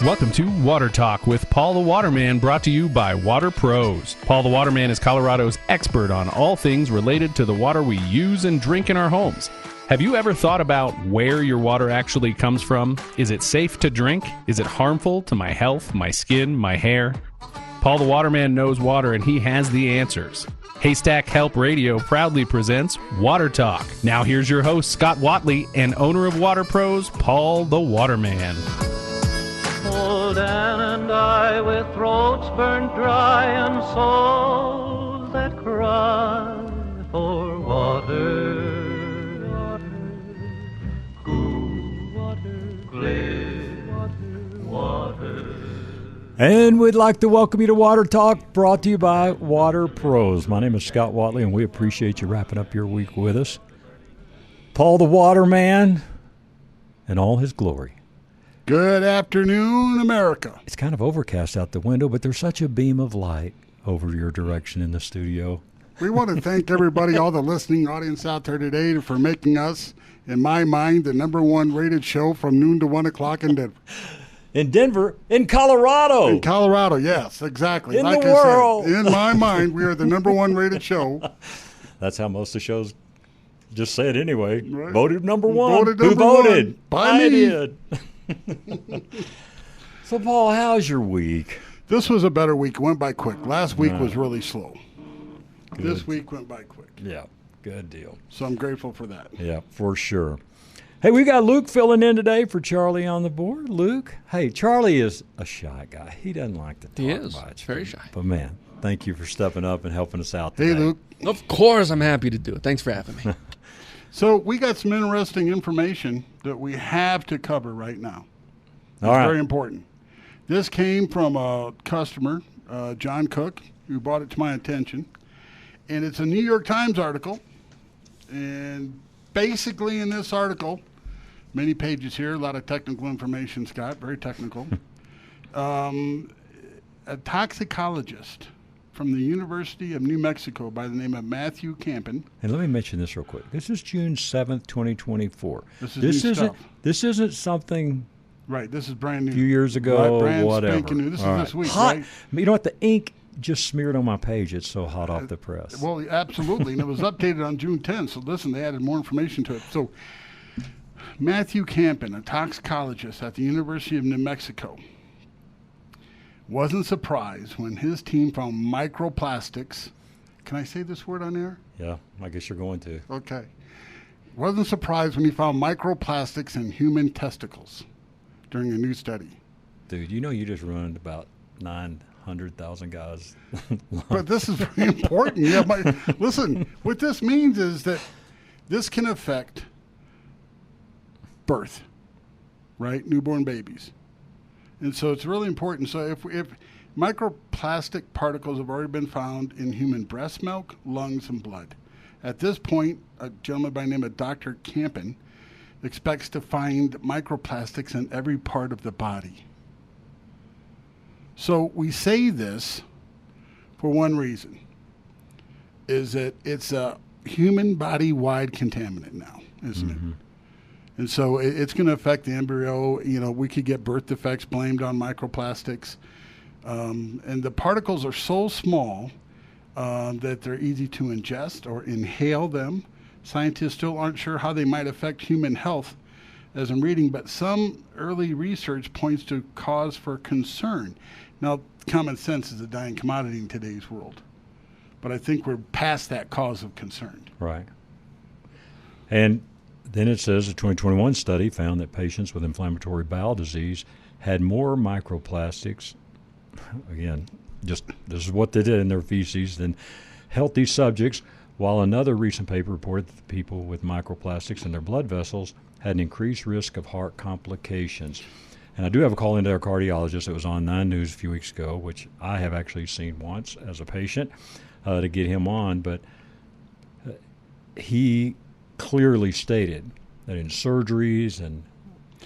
Welcome to Water Talk with Paul the Waterman, brought to you by Water Pros. Paul the Waterman is Colorado's expert on all things related to the water we use and drink in our homes. Have you ever thought about where your water actually comes from? Is it safe to drink? Is it harmful to my health, my skin, my hair? Paul the Waterman knows water, and he has the answers. Haystack Help Radio proudly presents Water Talk. Now here's your host, Scott Watley, and owner of Water Pros, Paul the Waterman. Old Ann and I, with throats burned dry and souls that cry for water, cool water, clear water. And we'd like to welcome you to Water Talk, brought to you by Water Pros. My name is Scott Watley, and we appreciate you wrapping up your week with us. Paul the Waterman in all his glory. Good afternoon, America. It's kind of overcast out the window, but there's such a beam of light over your direction in the studio. We want to thank everybody, all the listening audience out there today, for making us, in my mind, the number one rated show from noon to 1 o'clock in Denver. In Denver, in Colorado. In Colorado, yes, exactly. In like the I world. said, in my mind, we are the number one rated show. That's how most of the shows just say it anyway. Right. Voted number one. Voted Who number voted? one? By I me. did. So, Paul, how's your week? This was a better week. It went by quick. Last week was really slow. Good. This week went by quick. Yeah, good deal. So I'm grateful for that. Yeah, for sure. Hey, we got Luke filling in today for Charlie on the board. Luke, hey, Charlie is a shy guy. He doesn't like to talk He is. much. Very shy. But, man, thank you for stepping up and helping us out Hey, today. Luke. Of course, I'm happy to do it. Thanks for having me. So we got some interesting information that we have to cover right now. It's All right. very important. This came from a customer, John Cook, who brought it to my attention. And it's a New York Times article. And basically in this article, many pages here, a lot of technical information, Scott, very technical. A toxicologist from the University of New Mexico by the name of Matthew Campen. And let me mention this real quick. This is June 7th, 2024. This is new stuff. This isn't something Right, this is brand new. a few years ago, Right, brand whatever. spanking new. This is All this week, hot. right? You know what? The ink just smeared on my page. It's so hot off the press. Well, absolutely. And it was updated on June 10th. So listen, they added more information to it. So Matthew Campen, a toxicologist at the University of New Mexico, wasn't surprised when his team found microplastics. Can I say this word on air? Yeah, I guess you're going to. Okay. Wasn't surprised when he found microplastics in human testicles during a new study. Dude, you know you just ruined about 900,000 guys. But this is very important. Yeah, listen, what this means is that this can affect birth, right? Newborn babies. And so it's really important. So if microplastic particles have already been found in human breast milk, lungs, and blood. At this point, a gentleman by the name of Dr. Campen expects to find microplastics in every part of the body. So we say this for one reason, is that it's a human body-wide contaminant now, isn't it? And so it's going to affect the embryo. You know, we could get birth defects blamed on microplastics. And the particles are so small that they're easy to ingest or inhale them. Scientists still aren't sure how they might affect human health, as I'm reading, but some early research points to cause for concern. Now, common sense is a dying commodity in today's world, but I think we're past that cause of concern. Right. And then it says a 2021 study found that patients with inflammatory bowel disease had more microplastics, again, just this is what they did in their feces, than healthy subjects, while another recent paper reported that people with microplastics in their blood vessels had an increased risk of heart complications. And I do have a call into our cardiologist. It was on 9 News a few weeks ago, which I have actually seen once as a patient, to get him on. But he clearly stated that in surgeries and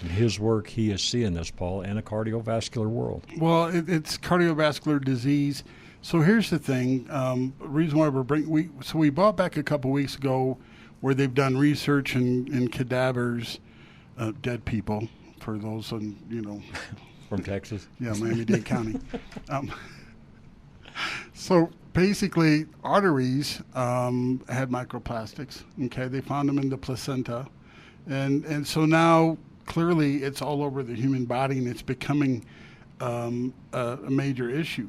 in his work, he is seeing this, Paul, in a cardiovascular world. Well, it's cardiovascular disease. So here's the thing. The reason why we bought back a couple weeks ago where they've done research in cadavers, dead people, for those, From Texas? Yeah, Miami-Dade County. So basically, arteries had microplastics. Okay, they found them in the placenta, and so now clearly it's all over the human body, and it's becoming a major issue.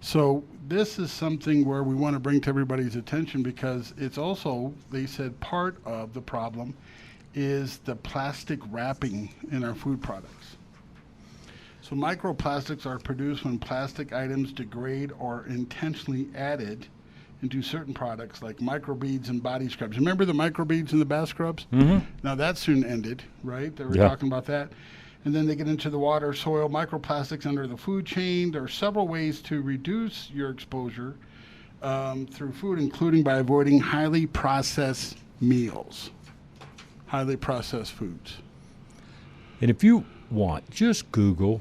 So this is something where we want to bring to everybody's attention, because it's also, they said, part of the problem is the plastic wrapping in our food products. So microplastics are produced when plastic items degrade or intentionally added into certain products like microbeads and body scrubs. Remember the microbeads in the bath scrubs? Mm-hmm. Now that soon ended, right? They were Yeah. talking about that. And then they get into the water, soil, microplastics under the food chain. There are several ways to reduce your exposure through food, including by avoiding highly processed meals, highly processed foods. And if you want, just Google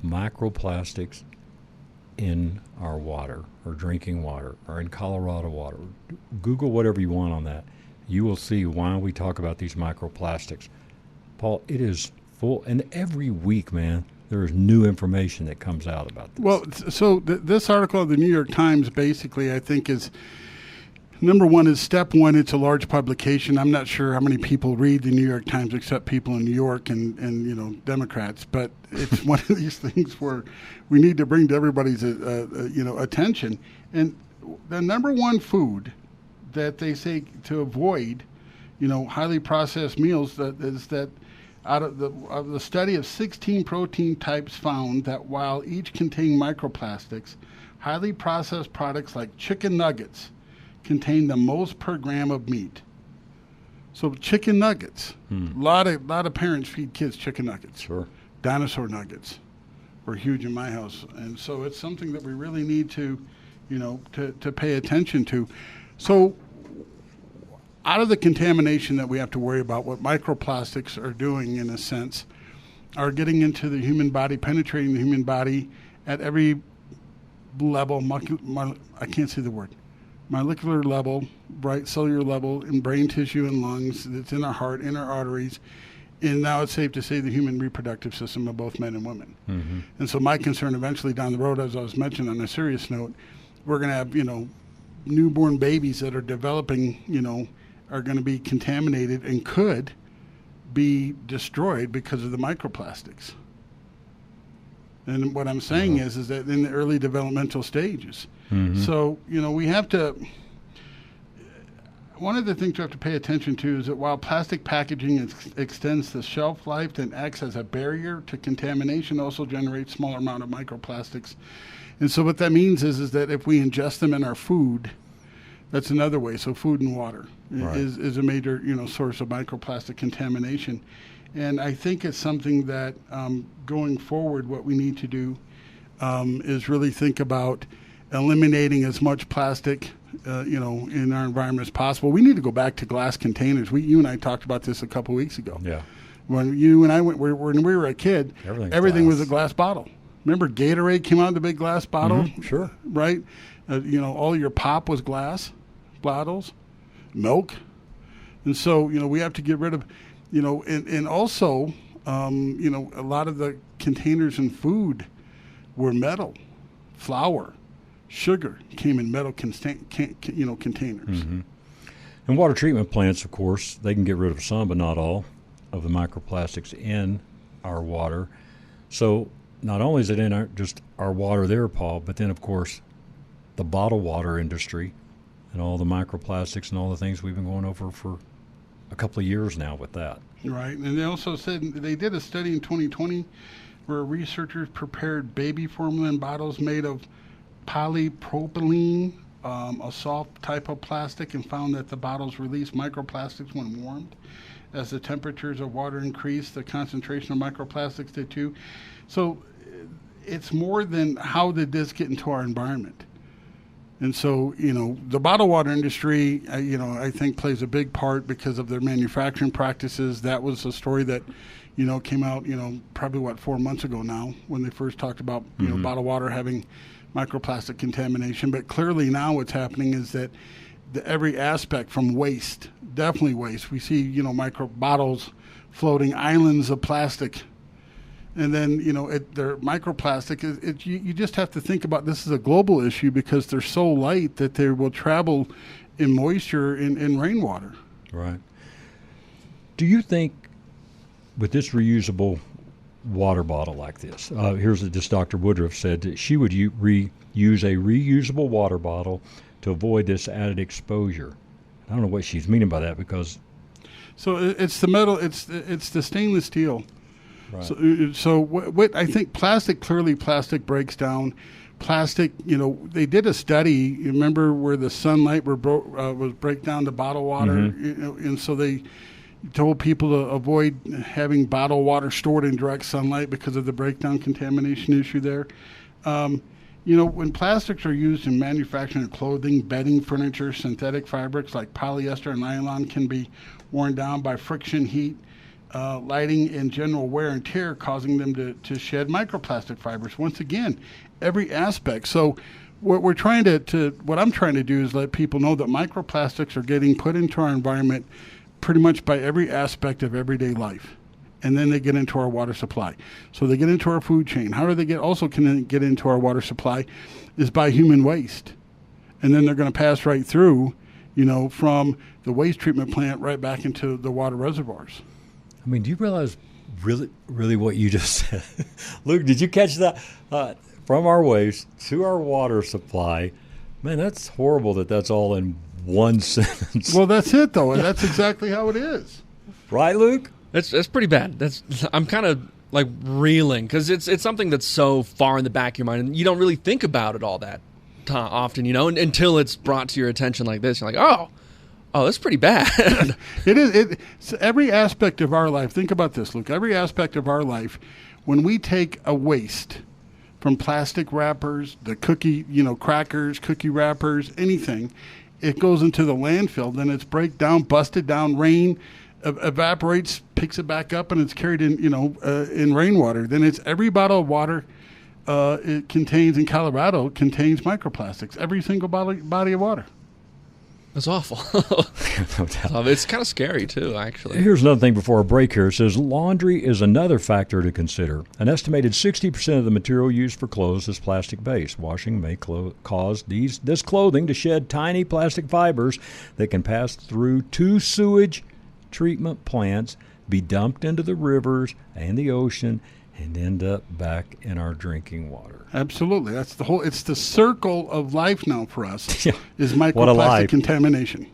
microplastics in our water or drinking water or in Colorado water. Google whatever you want on that. You will see why we talk about these microplastics. Paul, it is full, and every week, man, there is new information that comes out about this. Well, so this article of the New York Times basically, I think, is number one is step one. It's a large publication. I'm not sure how many people read the New York Times except people in New York and Democrats. But it's one of these things where we need to bring to everybody's attention. And the number one food that they say to avoid, highly processed meals, is that out of the study of 16 protein types found that while each contain microplastics, highly processed products like chicken nuggets contain the most per gram of meat. So chicken nuggets, a lot of parents feed kids chicken nuggets. Sure. Dinosaur nuggets were huge in my house, and so it's something that we really need to pay attention to. So out of the contamination that we have to worry about, what microplastics are doing, in a sense, are getting into the human body, penetrating the human body at every level. I can't say the word. Molecular level, right, cellular level, in brain tissue and lungs. It's in our heart, in our arteries. And now it's safe to say the human reproductive system of both men and women. Mm-hmm. And so my concern eventually down the road, as I was mentioning on a serious note, we're going to have, newborn babies that are developing, are going to be contaminated and could be destroyed because of the microplastics. And what I'm saying is that in the early developmental stages. Mm-hmm. So, we have to, one of the things you have to pay attention to is that while plastic packaging extends the shelf life and acts as a barrier to contamination, also generates smaller amount of microplastics. And so what that means is that if we ingest them in our food, that's another way. So food and water is a major, source of microplastic contamination. And I think it's something that going forward, what we need to do is really think about eliminating as much plastic, in our environment as possible. We need to go back to glass containers. You and I talked about this a couple weeks ago. Yeah. When you and I when we were a kid, everything was a glass bottle. Remember Gatorade came out in the big glass bottle? Mm-hmm, sure. Right? All your pop was glass bottles, milk. And so, we have to get rid of, and also, a lot of the containers in food were metal. Flour, sugar came in metal containers. Mm-hmm. And water treatment plants, of course, they can get rid of some, but not all, of the microplastics in our water. So not only is it in just our water there, Paul, but then, of course, the bottled water industry and all the microplastics and all the things we've been going over for a couple of years now with that. Right. And they also said they did a study in 2020 where researchers prepared baby formula in bottles made of polypropylene, a soft type of plastic, and found that the bottles released microplastics when warmed. As the temperatures of water increased, the concentration of microplastics did too. So it's more than how did this get into our environment. And so, the bottled water industry, I think plays a big part because of their manufacturing practices. That was a story that, came out, probably 4 months ago now when they first talked about, bottled water having microplastic contamination. But clearly now what's happening is that every aspect from waste, definitely waste. We see, micro bottles floating, islands of plastic And then, they're microplastic. You just have to think about this is a global issue because they're so light that they will travel in moisture in rainwater. Right. Do you think with this reusable water bottle like this, here's what this Dr. Woodruff said, that she would use a reusable water bottle to avoid this added exposure? I don't know what she's meaning by that because... So it's the metal, it's the stainless steel. Right. So what I think plastic breaks down. Plastic, they did a study. You remember where the sunlight was break down to bottled water, and so they told people to avoid having bottled water stored in direct sunlight because of the breakdown contamination issue there. When plastics are used in manufacturing of clothing, bedding, furniture, synthetic fabrics like polyester and nylon can be worn down by friction, heat, lighting, and general wear and tear, causing them to shed microplastic fibers. Once again, every aspect. So what I'm trying to do is let people know that microplastics are getting put into our environment pretty much by every aspect of everyday life. And then they get into our water supply. So they get into our food chain. How do they get into our water supply is by human waste. And then they're going to pass right through, from the waste treatment plant right back into the water reservoirs. I mean, do you realize really what you just said? Luke, did you catch that? From our waste to our water supply. Man, that's horrible that's all in one sentence. Well, that's it, though. And that's exactly how it is. Right, Luke? That's pretty bad. I'm kind of like reeling because it's something that's so far in the back of your mind, and you don't really think about it all that often, until it's brought to your attention like this. You're like, oh, that's pretty bad. It is. It's every aspect of our life. Think about this, Luke. Every aspect of our life, when we take a waste from plastic wrappers, the cookie, crackers, cookie wrappers, anything, it goes into the landfill. Then it's busted down, rain evaporates, picks it back up, and it's carried in rainwater. Then it's every bottle of water it contains in Colorado contains microplastics. Every single body of water. That's awful. No doubt. It's kind of scary, too, actually. Here's another thing before our break here. It says laundry is another factor to consider. An estimated 60% of the material used for clothes is plastic-based. Washing may cause this clothing to shed tiny plastic fibers that can pass through 2 sewage treatment plants, be dumped into the rivers and the ocean, and end up back in our drinking water. Absolutely. That's it's the circle of life now for us, Yeah. is microplastic contamination.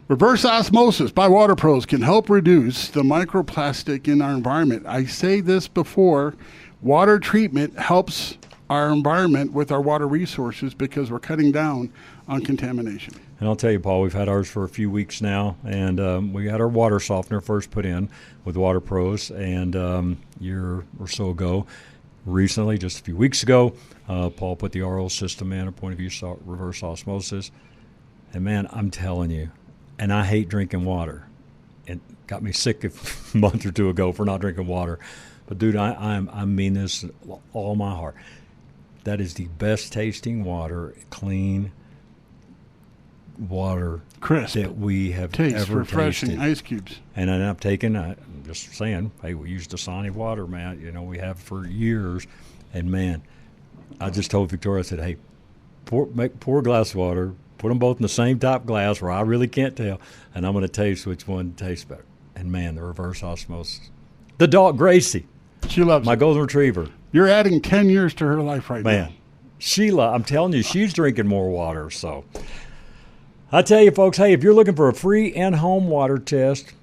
Reverse osmosis by Water Pros can help reduce the microplastic in our environment. I say this before, water treatment helps our environment with our water resources because we're cutting down on contamination. And I'll tell you, Paul, we've had ours for a few weeks now, and we had our water softener first put in with Water Pros, and a year or so ago, recently, just a few weeks ago, Paul put the RO system in, a point of view reverse osmosis. And man, I'm telling you, and I hate drinking water. It got me sick a month or two ago for not drinking water. But dude, I mean this with all my heart. That is the best tasting water, clean water, crisp, that we have taste, ever refreshing, tasted. ice cubes. And then I'm just saying, hey, we use Dasani water, man. We have for years. And man, I just told Victoria, I said, hey, pour a glass of water, put them both in the same top glass where I really can't tell, and I'm going to taste which one tastes better. And man, the reverse osmosis. The dog, Gracie. She loves my golden retriever. You're adding 10 years to her life right now. Man, Sheila, I'm telling you, she's drinking more water. So I tell you, folks, hey, if you're looking for a free in-home water test,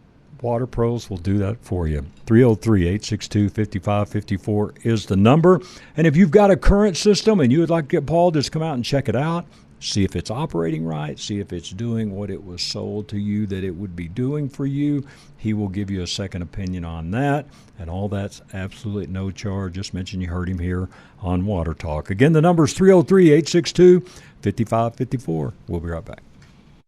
Water Pros will do that for you. 303-862-5554 is the number. And if you've got a current system and you would like to get Paul to come out and check it out, see if it's operating right, see if it's doing what it was sold to you that it would be doing for you, he will give you a second opinion on that. And all that's absolutely no charge. Just mention you heard him here on Water Talk. Again, the number is 303-862-5554. We'll be right back.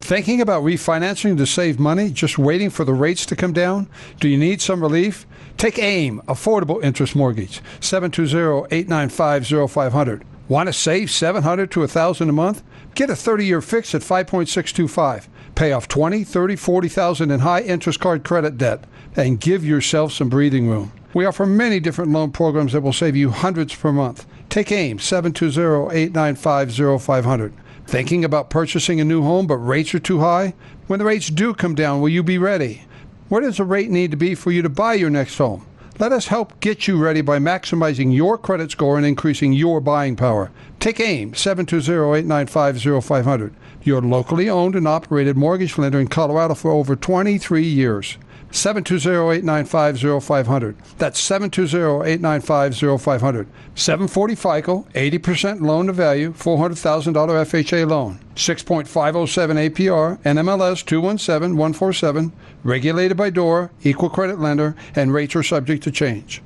Thinking about refinancing to save money, just waiting for the rates to come down? Do you need some relief? Take AIM, Affordable Interest Mortgage, 720-895-0500. Want to save $700 to $1,000 a month? Get a 30-year fix at 5.625. Pay off $20,000, $30,000, $40,000 in high-interest card credit debt and give yourself some breathing room. We offer many different loan programs that will save you hundreds per month. Take AIM, 720-895-0500. Thinking about purchasing a new home but rates are too high? When the rates do come down, will you be ready? Where does the rate need to be for you to buy your next home? Let us help get you ready by maximizing your credit score and increasing your buying power. Take AIM, 720-895-0500. Your locally owned and operated mortgage lender in Colorado for over 23 years. 720-895-0500. That's 720-895-0500. 740 FICO, 80% loan to value, $400,000 FHA loan. 6.507 APR, NMLS 217147, regulated by DORA, equal credit lender, and rates are subject to change.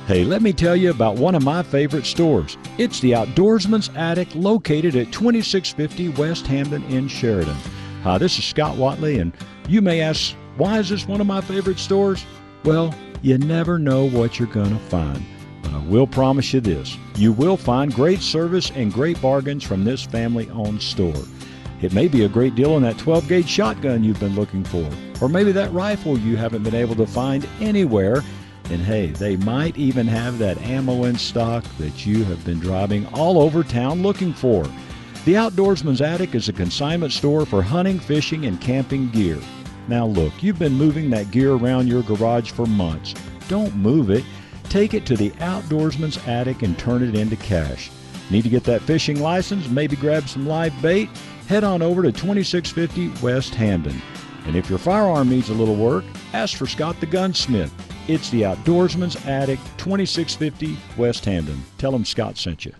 Hey, let me tell you about one of my favorite stores. It's the Outdoorsman's Attic, located at 2650 West Hamden in Sheridan. Hi, this is Scott Watley, and you may ask, why is this one of my favorite stores? Well, you never know what you're going to find. But I will promise you this. You will find great service and great bargains from this family-owned store. It may be a great deal on that 12-gauge shotgun you've been looking for, or maybe that rifle you haven't been able to find anywhere. And hey, they might even have that ammo in stock that you have been driving all over town looking for. The Outdoorsman's Attic is a consignment store for hunting, fishing, and camping gear. Now look, you've been moving that gear around your garage for months. Don't move it. Take it to the Outdoorsman's Attic and turn it into cash. Need to get that fishing license, maybe grab some live bait? Head on over to 2650 West Hamden. And if your firearm needs a little work, ask for Scott the Gunsmith. It's the Outdoorsman's Attic, 2650 West Hamden. Tell them Scott sent you.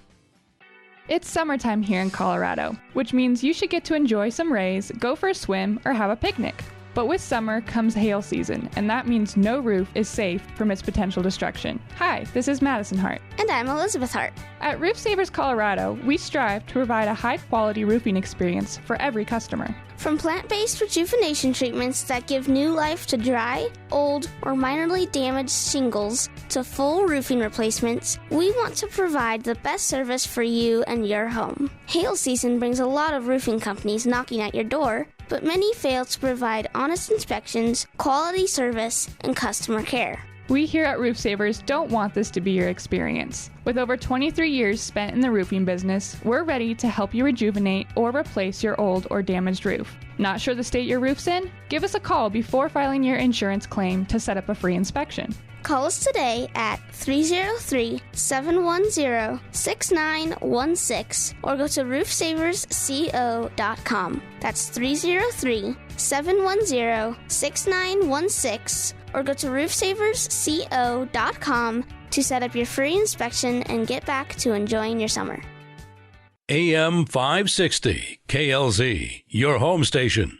It's summertime here in Colorado, which means you should get to enjoy some rays, go for a swim, or have a picnic. But with summer comes hail season, and that means no roof is safe from its potential destruction. Hi, this is Madison Hart. And I'm Elizabeth Hart. At Roof Savers Colorado, we strive to provide a high-quality roofing experience for every customer. From plant-based rejuvenation treatments that give new life to dry, old, or minorly damaged shingles to full roofing replacements, we want to provide the best service for you and your home. Hail season brings a lot of roofing companies knocking at your door, but many fail to provide honest inspections, quality service, and customer care. We here at Roof Savers don't want this to be your experience. With over 23 years spent in the roofing business, we're ready to help you rejuvenate or replace your old or damaged roof. Not sure the state your roof's in? Give us a call before filing your insurance claim to set up a free inspection. Call us today at 303-710-6916 or go to roofsaversco.com. That's 303-710-6916 or go to roofsaversco.com to set up your free inspection and get back to enjoying your summer. AM 560, KLZ, your home station.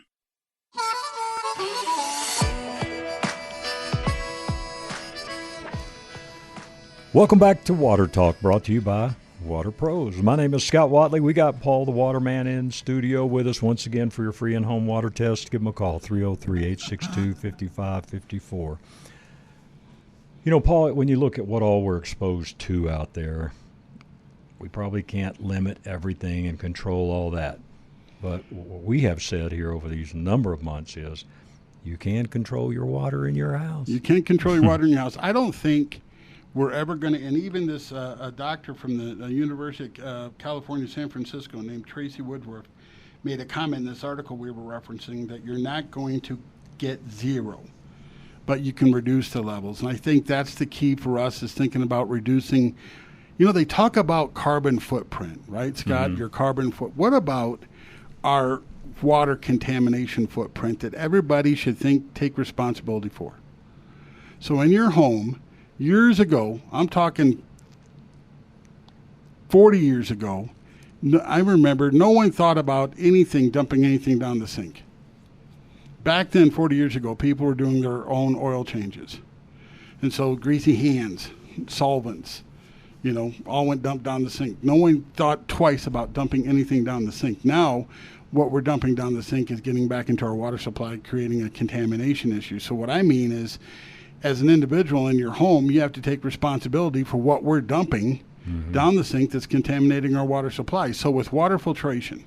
Welcome back to Water Talk, brought to you by Water Pros. My name is Scott Watley. We got Paul the Waterman in studio with us once again for your free in-home water test. Give him a call, 303-862-5554. You know, Paul, when you look at what all we're exposed to out there, we probably can't limit everything and control all that. But what we have said here over these number of months is you can control your water in your house. You can't control your water in your house. I don't think we're ever going to, and even this a doctor from the University of California, San Francisco, named Tracy Woodworth, made a comment in this article we were referencing that you're not going to get zero, but you can reduce the levels. And I think that's the key for us, is thinking about reducing. You know, they talk about carbon footprint, right, Scott? Mm-hmm. Your carbon foot. What about our water contamination footprint that everybody should take responsibility for? So in your home, years ago, I'm talking 40 years ago, I remember no one thought about dumping anything down the sink. Back then, 40 years ago, people were doing their own oil changes. And so greasy hands, solvents, all went dumped down the sink. No one thought twice about dumping anything down the sink. Now, what we're dumping down the sink is getting back into our water supply, creating a contamination issue. So what I mean is, as an individual in your home, you have to take responsibility for what we're dumping down the sink that's contaminating our water supply. So with water filtration,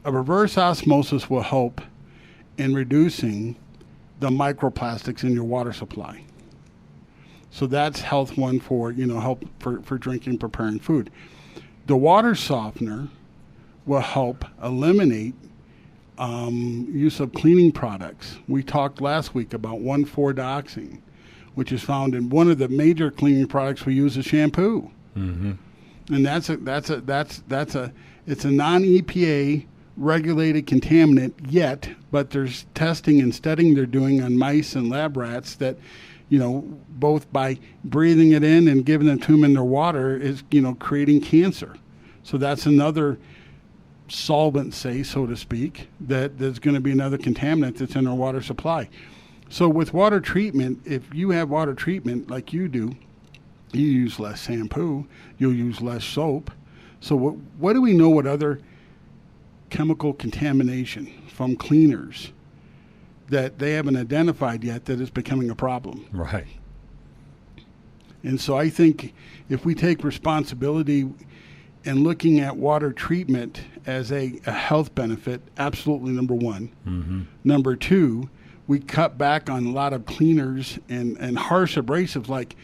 a reverse osmosis will help in reducing the microplastics in your water supply. So that's health one for, help for drinking, preparing food. The water softener will help eliminate use of cleaning products. We talked last week about 1,4-dioxane, which is found in one of the major cleaning products we use is shampoo. Mm-hmm. And it's a non-EPA regulated contaminant yet, but there's testing and studying they're doing on mice and lab rats that, both by breathing it in and giving it to them in their water is, creating cancer. So that's another solvent, so to speak, that there's going to be another contaminant that's in our water supply. So with water treatment, if you have water treatment like you do, you use less shampoo, you'll use less soap. So what do we know what other chemical contamination from cleaners that they haven't identified yet that is becoming a problem? Right. And so I think if we take responsibility and looking at water treatment as a health benefit, absolutely number one. Mm-hmm. Number two, we cut back on a lot of cleaners and harsh abrasives. Like,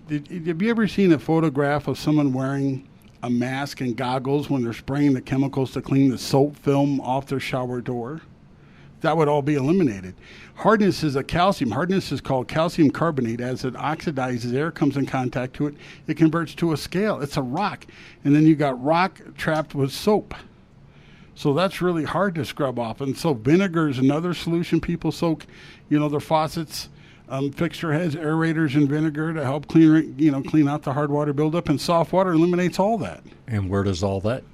have you ever seen a photograph of someone wearing a mask and goggles when they're spraying the chemicals to clean the soap film off their shower door? That would all be eliminated. Hardness is a calcium. Hardness is called calcium carbonate. As it oxidizes, air comes in contact to it, it converts to a scale. It's a rock. And then you got rock trapped with soap. So that's really hard to scrub off. And so vinegar is another solution. People soak, their faucets, fixture heads, aerators in vinegar to help clean out the hard water buildup. And soft water eliminates all that. And where does all that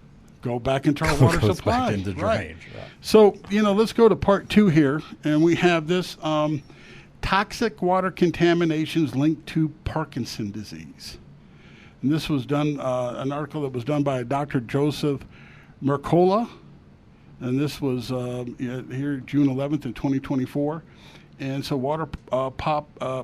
go back into our water goes supply? Back into drainage. Right. So, let's go to part 2 here. And we have this toxic water contaminations linked to Parkinson's disease. And this was done, an article that was done by Dr. Joseph Mercola. And this was here June 11th of 2024. And so water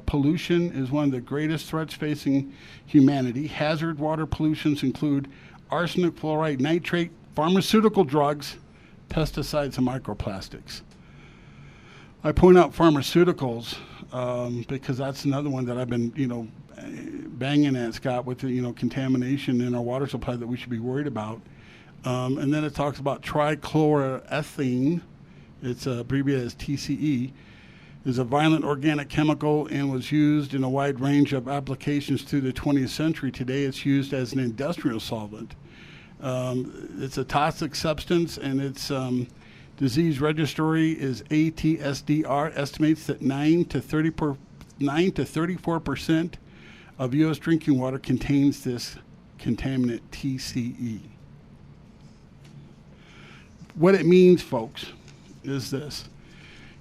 pollution is one of the greatest threats facing humanity. Hazard water pollutions include arsenic, fluoride, nitrate, pharmaceutical drugs, pesticides, and microplastics. I point out pharmaceuticals because that's another one that I've been, banging at, Scott, with the, contamination in our water supply that we should be worried about. And then it talks about trichloroethylene. It's abbreviated as TCE. Is a violent organic chemical and was used in a wide range of applications through the 20th century. Today it's used as an industrial solvent. It's a toxic substance, and its disease registry is ATSDR estimates that 9 to 34% of U.S. drinking water contains this contaminant TCE. What it means, folks, is this.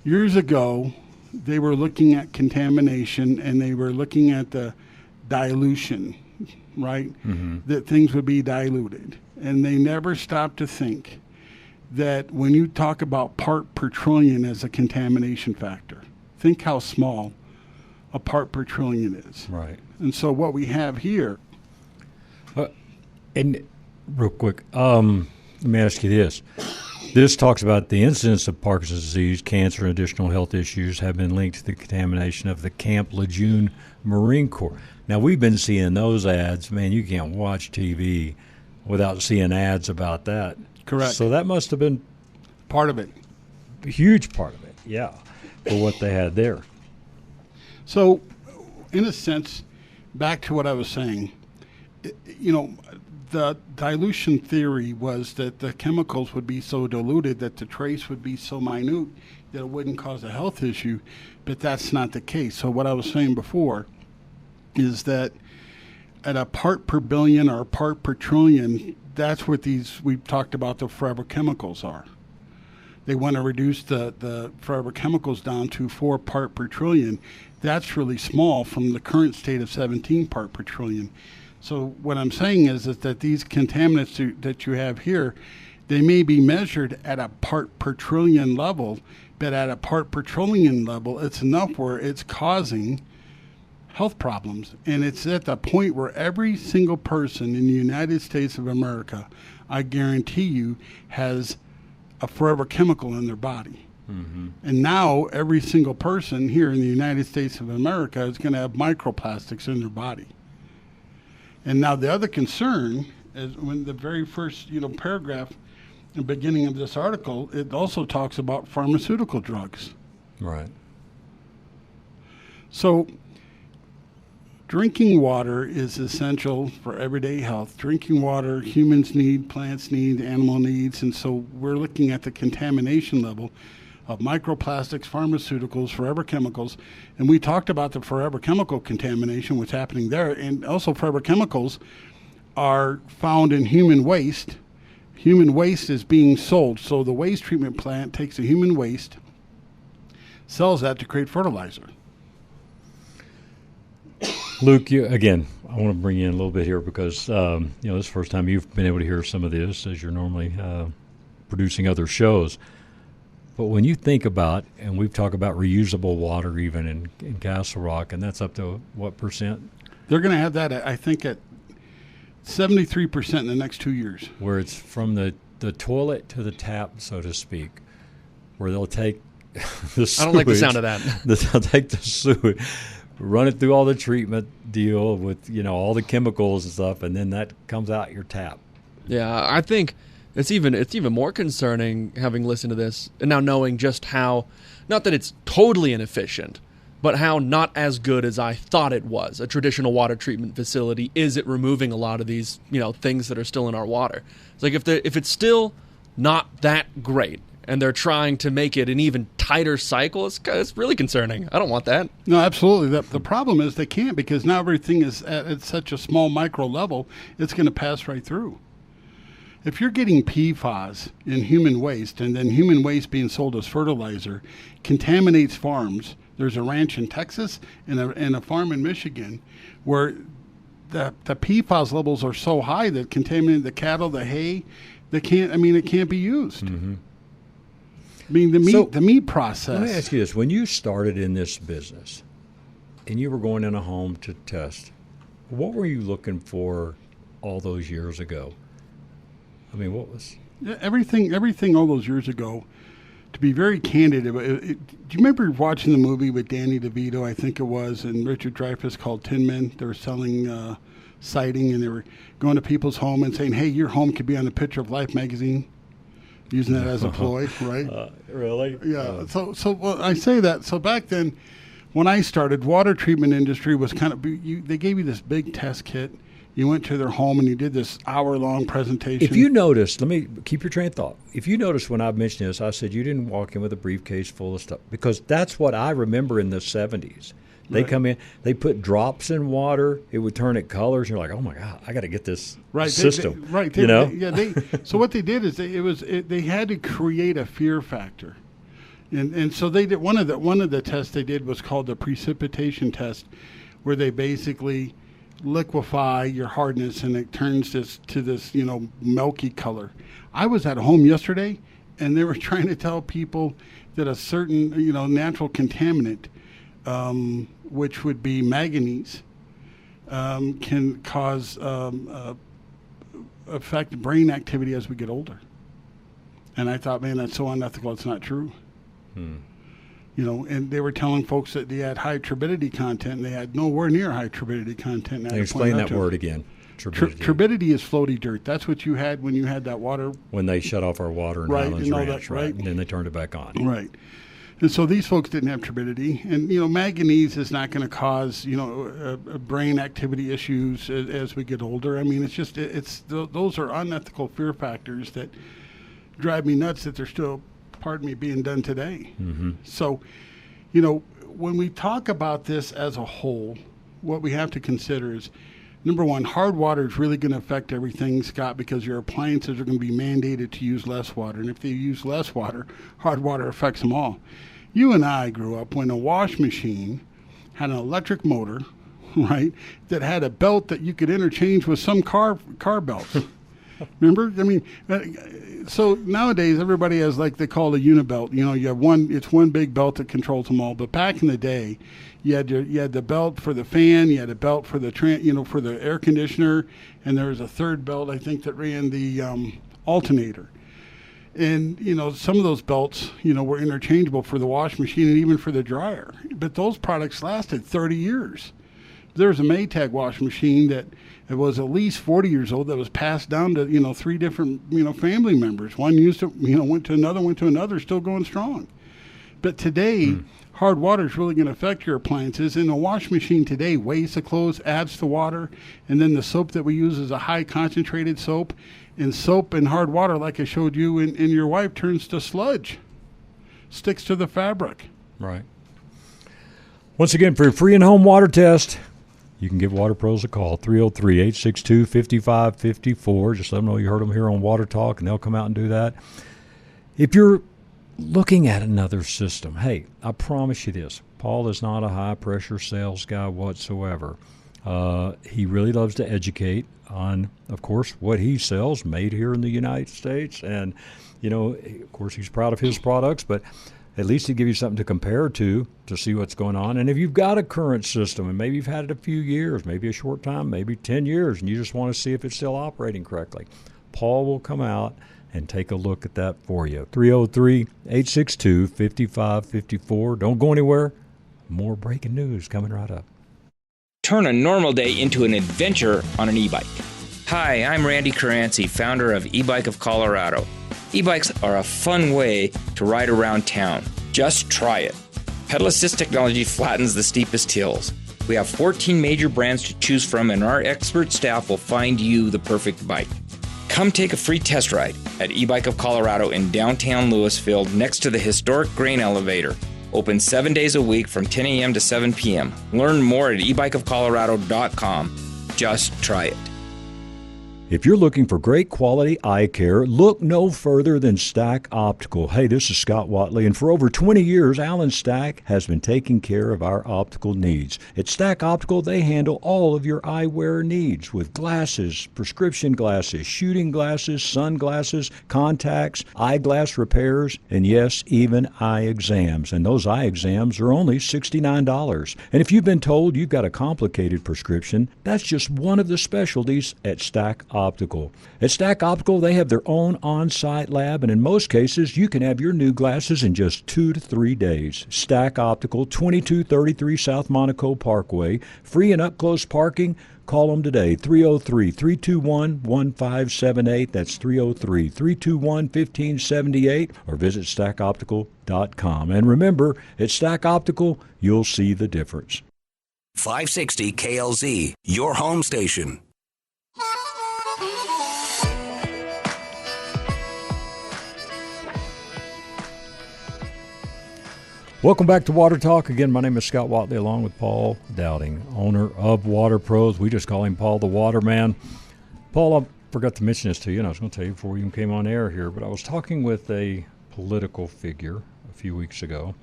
Years ago, they were looking at contamination and they were looking at the dilution, right? Mm-hmm. That things would be diluted. And they never stopped to think that when you talk about part per trillion as a contamination factor, think how small a part per trillion is. Right. And so what we have here. And real quick, let me ask you this. This talks about the incidence of Parkinson's disease, cancer, and additional health issues have been linked to the contamination of the Camp Lejeune Marine Corps. Now, we've been seeing those ads. Man, you can't watch TV without seeing ads about that. Correct. So that must have been part of it. A huge part of it, yeah, for what they had there. So, in a sense, back to what I was saying, the dilution theory was that the chemicals would be so diluted that the trace would be so minute that it wouldn't cause a health issue, but that's not the case. So what I was saying before is that at a part per billion or a part per trillion, that's what we've talked about the forever chemicals are. They want to reduce the forever chemicals down to 4 part per trillion. That's really small from the current state of 17 part per trillion. So what I'm saying is that these contaminants that you have here, they may be measured at a part per trillion level, but at a part per trillion level, it's enough where it's causing health problems. And it's at the point where every single person in the United States of America, I guarantee you, has a forever chemical in their body. And now every single person here in the United States of America is going to have microplastics in their body. And now the other concern is when the very first, paragraph in the beginning of this article, it also talks about pharmaceutical drugs. Right. So drinking water is essential for everyday health. Drinking water, humans need, plants need, animal needs, and so we're looking at the contamination level of microplastics, pharmaceuticals, forever chemicals, and we talked about the forever chemical contamination, what's happening there, and also forever chemicals are found in human waste. Human waste is being sold, so the waste treatment plant takes the human waste, sells that to create fertilizer. Luke, again, I want to bring you in a little bit here because, this is the first time you've been able to hear some of this as you're normally producing other shows. But when you think about, and we've talked about reusable water even in Castle Rock, and that's up to what percent? They're going to have that, I think, at 73% in the next 2 years. Where it's from the toilet to the tap, so to speak, where they'll take the sewage. I don't like the sound of that. They'll take the sewage, run it through all the treatment deal with, all the chemicals and stuff, and then that comes out your tap. Yeah, I think it's even more concerning having listened to this and now knowing just how, not that it's totally inefficient, but how not as good as I thought it was. A traditional water treatment facility is at removing a lot of these, things that are still in our water. It's like if it's still not that great and they're trying to make it an even tighter cycle, it's really concerning. I don't want that. No, absolutely. The problem is they can't, because now everything is at such a small micro level, it's going to pass right through. If you're getting PFAS in human waste, and then human waste being sold as fertilizer contaminates farms. There's a ranch in Texas and a farm in Michigan where the PFAS levels are so high that contaminate the cattle, the hay, it can't be used. Mm-hmm. I mean, the meat process. Let me ask you this. When you started in this business and you were going in a home to test, what were you looking for all those years ago? I mean, what was... Everything all those years ago, to be very candid, do you remember watching the movie with Danny DeVito, I think it was, and Richard Dreyfuss called Tin Men? They were selling siding, and they were going to people's home and saying, hey, your home could be on the Picture of Life magazine, using that as a ploy, right? Really? Yeah. So well, I say that. So back then, when I started, water treatment industry was kind of, they gave you this big test kit. You went to their home and you did this hour-long presentation. If you noticed, let me keep your train of thought. If you noticed when I mentioned this, I said you didn't walk in with a briefcase full of stuff, because that's what I remember in the 70s. They come in, they put drops in water. It would turn it colors. You're like, oh my God, I got to get this system. So what they did is they had to create a fear factor, and so they did one of the tests they did was called the precipitation test, where they basically liquefy your hardness and it turns this to this milky color. I was at home yesterday and they were trying to tell people that a certain natural contaminant, which would be manganese, can cause affect brain activity as we get older. And I thought, man, that's so unethical. It's not true. And they were telling folks that they had high turbidity content, and they had nowhere near high turbidity content. Explain that word again. Turbidity is floaty dirt. That's what you had when you had that water. When they shut off our water in Highlands Ranch, right? And then they turned it back on. Right. And so these folks didn't have turbidity. And, manganese is not going to cause, brain activity issues as we get older. I mean, those are unethical fear factors that drive me nuts that they're still, being done today. Mm-hmm. So, when we talk about this as a whole, what we have to consider is, number one, hard water is really going to affect everything, Scott, because your appliances are going to be mandated to use less water. And if they use less water, hard water affects them all. You and I grew up when a wash machine had an electric motor, right, that had a belt that you could interchange with some car belts. Remember? I mean, so nowadays everybody has, like they call a unibelt. You have it's one big belt that controls them all. But back in the day, you had the belt for the fan, you had a belt for the for the air conditioner, and there was a third belt, I think, that ran the alternator. And, some of those belts, were interchangeable for the wash machine and even for the dryer. But those products lasted 30 years. There's a Maytag wash machine that it was at least 40 years old that was passed down to, 3 different, family members. One used it, went to another, still going strong. But today, hard water is really going to affect your appliances. And a wash machine today weighs the clothes, adds to water, and then the soap that we use is a high concentrated soap. And soap and hard water, like I showed you, and your wife turns to sludge, sticks to the fabric. Right. Once again, for your free in-home water test, you can give Water Pros a call, 303-862-5554. Just let them know you heard them here on Water Talk, and they'll come out and do that. If you're looking at another system, hey, I promise you this. Paul is not a high-pressure sales guy whatsoever. He really loves to educate on, of course, what he sells made here in the United States. And, of course, he's proud of his products, but at least to give you something to compare to see what's going on. And if you've got a current system and maybe you've had it a few years, maybe a short time, maybe 10 years, and you just want to see if it's still operating correctly, Paul will come out and take a look at that for you. 303-862-5554. Don't go anywhere. More breaking news coming right up. Turn a normal day into an adventure on an e-bike. Hi, I'm Randy Caranci, founder of E-Bike of Colorado. E-bikes are a fun way to ride around town. Just try it. Pedal assist technology flattens the steepest hills. We have 14 major brands to choose from, and our expert staff will find you the perfect bike. Come take a free test ride at E-Bike of Colorado in downtown Louisville next to the historic grain elevator. Open 7 days a week from 10 a.m. to 7 p.m. Learn more at ebikeofcolorado.com. Just try it. If you're looking for great quality eye care, look no further than Stack Optical. Hey, this is Scott Watley, and for over 20 years, Alan Stack has been taking care of our optical needs. At Stack Optical, they handle all of your eyewear needs with glasses, prescription glasses, shooting glasses, sunglasses, contacts, eyeglass repairs, and yes, even eye exams. And those eye exams are only $69. And if you've been told you've got a complicated prescription, that's just one of the specialties at Stack Optical. At Stack Optical, they have their own on-site lab, and in most cases, you can have your new glasses in just 2 to 3 days. Stack Optical, 2233 South Monaco Parkway. Free and up-close parking. Call them today, 303-321-1578. That's 303-321-1578, or visit stackoptical.com. And remember, at Stack Optical, you'll see the difference. 560 KLZ, your home station. Welcome back to Water Talk. Again, my name is Scott Watley, along with Paul Dowding, owner of Water Pros. We just call him Paul the Waterman. Paul, I forgot to mention this to you, and I was going to tell you before you came on air here, but I was talking with a political figure a few weeks ago,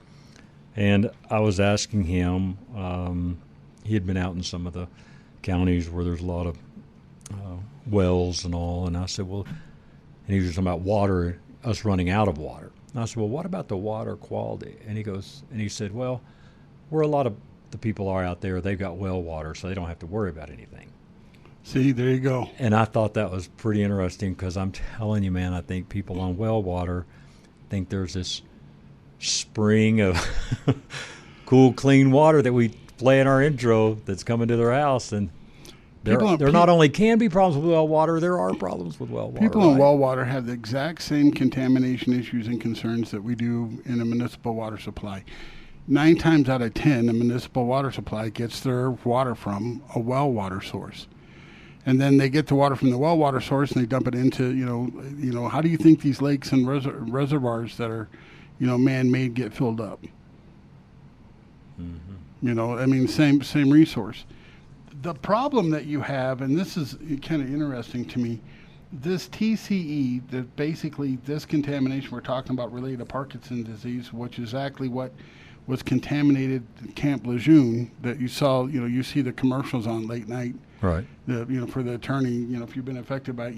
and I was asking him, he had been out in some of the counties where there's a lot of wells and all, and I said, well, and he was talking about water, us running out of water. And I said, well, what about the water quality? And he said, well, where a lot of the people are out there, they've got well water, so they don't have to worry about anything. See, there you go. And I thought that was pretty interesting because I'm telling you, man, I think people on well water think there's this spring of cool, clean water that we play in our intro that's coming to their house, and there not only can be problems with well water, there are problems with well water. People in well water have the exact same contamination issues and concerns that we do in a municipal water supply. 9 times out of 10, a municipal water supply gets their water from a well water source. And then they get the water from the well water source and they dump it into, how do you think these lakes and reservoirs that are, man-made get filled up? Mm-hmm. Same resource. The problem that you have, and this is kind of interesting to me, this TCE, that basically this contamination we're talking about related to Parkinson's disease, which is exactly what was contaminated at Camp Lejeune that you saw, you see the commercials on late night. Right. For the attorney, if you've been affected by,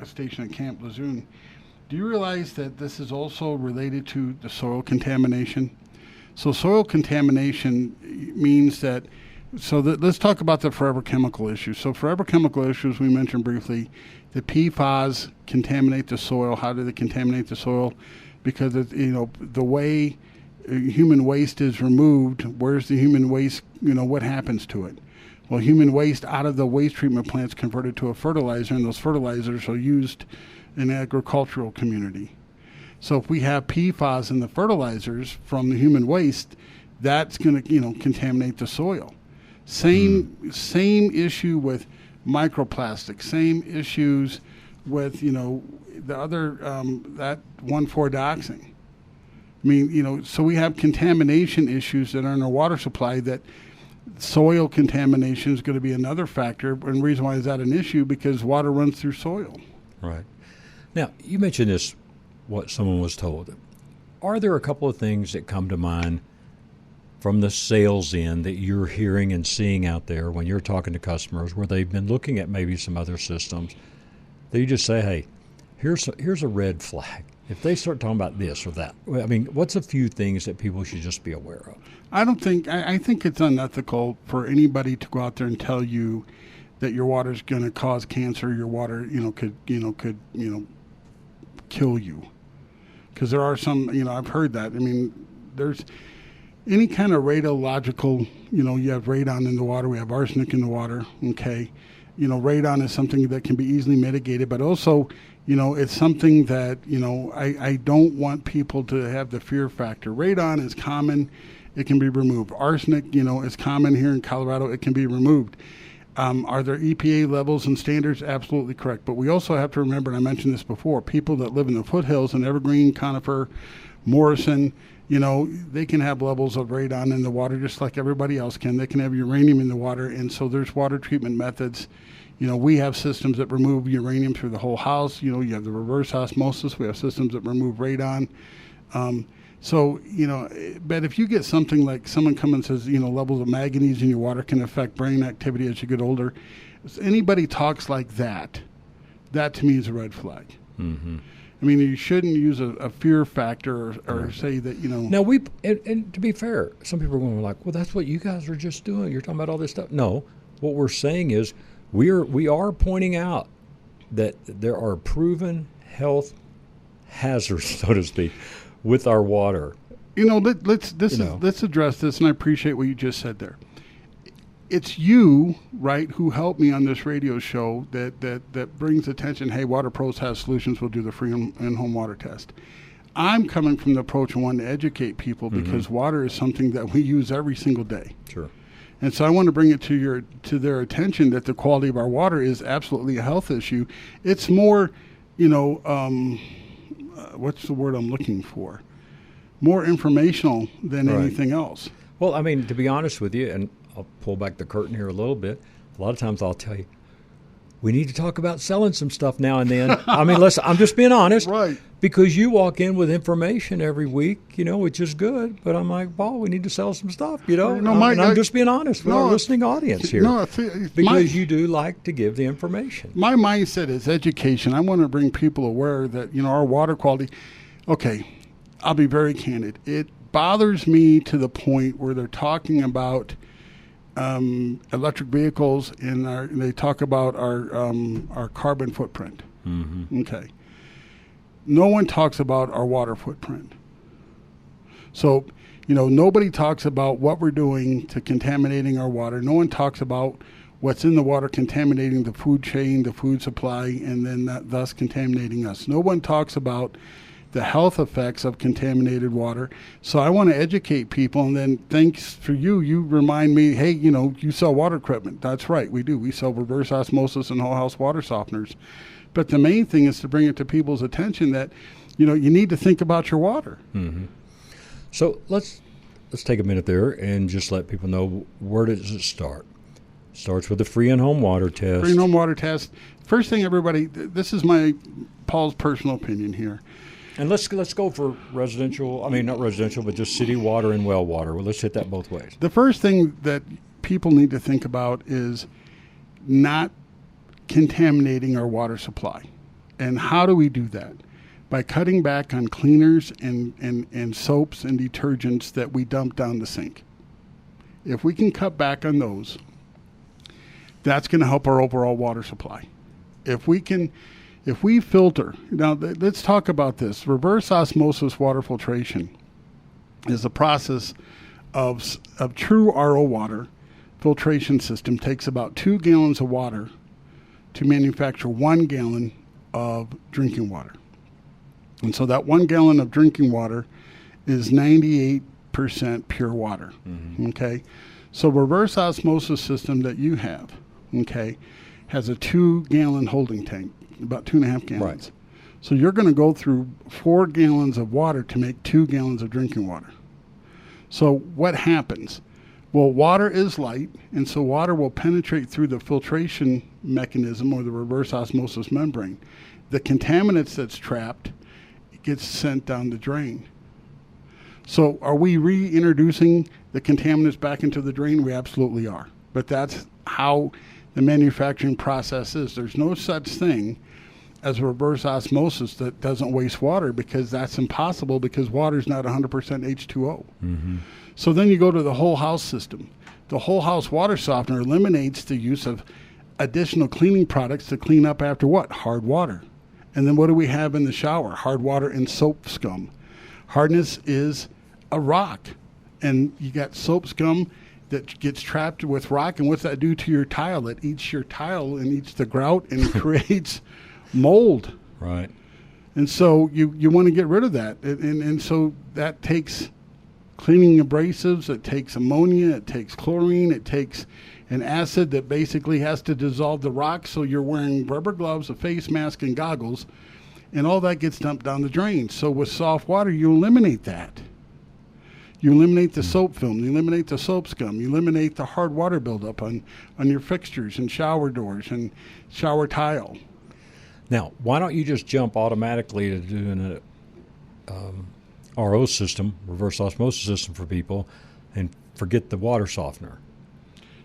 a station at Camp Lejeune. Do you realize that this is also related to the soil contamination? So soil contamination means that So let's talk about the forever chemical issue. So forever chemical issues, we mentioned briefly, the PFAS contaminate the soil. How do they contaminate the soil? Because the way human waste is removed, where's the human waste? What happens to it? Well, human waste out of the waste treatment plants converted to a fertilizer, and those fertilizers are used in the agricultural community. So if we have PFAS in the fertilizers from the human waste, that's going to contaminate the soil. Same issue with microplastics. Same issues with the other that 1,4-dioxane. I mean, so we have contamination issues that are in our water supply. That soil contamination is going to be another factor. And the reason why is that an issue? Because water runs through soil. Right. Now, you mentioned this, what someone was told. Are there a couple of things that come to mind from the sales end that you're hearing and seeing out there when you're talking to customers where they've been looking at maybe some other systems that you just say, hey, here's a red flag? If they start talking about this or that, I mean, what's a few things that people should just be aware of? I think it's unethical for anybody to go out there and tell you that your water is going to cause cancer. Your water, could kill you. Because there are some, I've heard that. I mean, there's any kind of radiological, you have radon in the water. We have arsenic in the water. Okay. Radon is something that can be easily mitigated, but also, it's something that, I don't want people to have the fear factor. Radon is common. It can be removed. Arsenic, is common here in Colorado. It can be removed. Are there EPA levels and standards? Absolutely correct. But we also have to remember, and I mentioned this before, people that live in the foothills in Evergreen, Conifer, Morrison, they can have levels of radon in the water just like everybody else can. They can have uranium in the water, and so there's water treatment methods. We have systems that remove uranium through the whole house. You have the reverse osmosis. We have systems that remove radon. But if you get something like someone comes and says, levels of manganese in your water can affect brain activity as you get older, if anybody talks like that to me is a red flag. Mm-hmm. I mean, you shouldn't use a fear factor or say that, Now, and to be fair, some people are going like, well, that's what you guys are just doing. You're talking about all this stuff. No, what we're saying is we are pointing out that there are proven health hazards, so to speak, with our water. Let's address this, and I appreciate what you just said there. It's you, right, who helped me on this radio show that brings attention, hey, Water Pros has solutions, we'll do the free in-home water test. I'm coming from the approach of wanting to educate people because water is something that we use every single day. Sure. And so I want to bring it to their attention that the quality of our water is absolutely a health issue. It's more, what's the word I'm looking for? More informational than anything else. Well, I mean, to be honest with you, and I'll pull back the curtain here a little bit. A lot of times I'll tell you, we need to talk about selling some stuff now and then. I mean, listen, I'm just being honest. Right. Because you walk in with information every week, which is good. But I'm like, Paul, we need to sell some stuff, I'm just being honest with our listening audience here. Because you do like to give the information. My mindset is education. I want to bring people aware that, our water quality. Okay, I'll be very candid. It bothers me to the point where they're talking about electric vehicles and they talk about our carbon footprint. Mm-hmm. Okay. No one talks about our water footprint. So, nobody talks about what we're doing to contaminating our water. No one talks about what's in the water contaminating the food chain, the food supply, and then thus contaminating us. No one talks about the health effects of contaminated water. So I want to educate people, and then thanks for you remind me, hey, you sell water equipment. That's right, we do. We sell reverse osmosis and whole house water softeners. But the main thing is to bring it to people's attention that, you need to think about your water. Mm-hmm. So let's take a minute there and just let people know, where does it start? It starts with the free in-home water test. Free in-home water test. First thing, everybody, this is Paul's personal opinion here. And let's go for residential, not residential, but just city water and well water. Well, let's hit that both ways. The first thing that people need to think about is not contaminating our water supply. And how do we do that? By cutting back on cleaners and soaps and detergents that we dump down the sink. If we can cut back on those, that's going to help our overall water supply. If we filter, now let's talk about this. Reverse osmosis water filtration is a process of true RO water filtration system. Takes about 2 gallons of water to manufacture 1 gallon of drinking water. And so that 1 gallon of drinking water is 98% pure water. Okay? So reverse osmosis system that you have, okay, has a 2-gallon holding tank, about 2.5 gallons. Right. So you're going to go through 4 gallons of water to make 2 gallons of drinking water. So what happens? Well, water is light, and so water will penetrate through the filtration mechanism or the reverse osmosis membrane. The contaminants that's trapped gets sent down the drain. So are we reintroducing the contaminants back into the drain? We absolutely are. But that's how the manufacturing process is. There's no such thing as reverse osmosis that doesn't waste water, because that's impossible, because water is not 100% H2O. So then you go to the whole house system. The whole house water softener eliminates the use of additional cleaning products to clean up after what? Hard water. And then what do we have in the shower? Hard water and soap scum. Hardness is a rock, and you got soap scum that gets trapped with rock, and what's that do to your tile? It eats your tile and eats the grout and creates mold. Right. And so you want to get rid of that. And so that takes cleaning abrasives, it takes ammonia, it takes chlorine, it takes an acid that basically has to dissolve the rock, so you're wearing rubber gloves, a face mask, and goggles, and all that gets dumped down the drain. So with soft water, you eliminate that. You eliminate the soap film, you eliminate the soap scum, you eliminate the hard water buildup on your fixtures and shower doors and shower tile. Now, why don't you just jump automatically to doing a RO system, reverse osmosis system for people, and forget the water softener?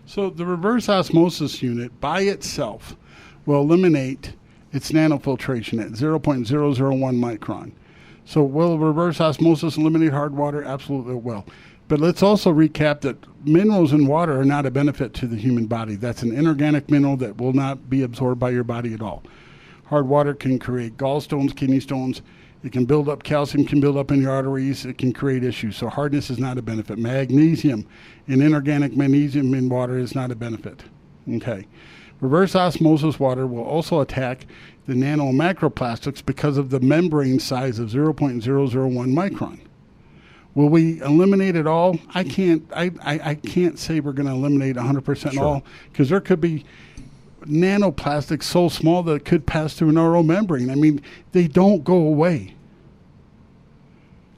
So the reverse osmosis unit by itself will eliminate its nanofiltration at 0.001 micron. So will reverse osmosis eliminate hard water? Absolutely it will. But let's also recap that minerals in water are not a benefit to the human body. That's an inorganic mineral that will not be absorbed by your body at all. Hard water can create gallstones, kidney stones. It can build up calcium, can build up in your arteries. It can create issues. So hardness is not a benefit. Magnesium, and inorganic magnesium in water is not a benefit. Okay. Reverse osmosis water will also attack the nano and macroplastics because of the membrane size of 0.001 micron. Will we eliminate it all? I can't say we're going to eliminate 100% all, because there could be nanoplastics so small that it could pass through an RO membrane. I mean, they don't go away.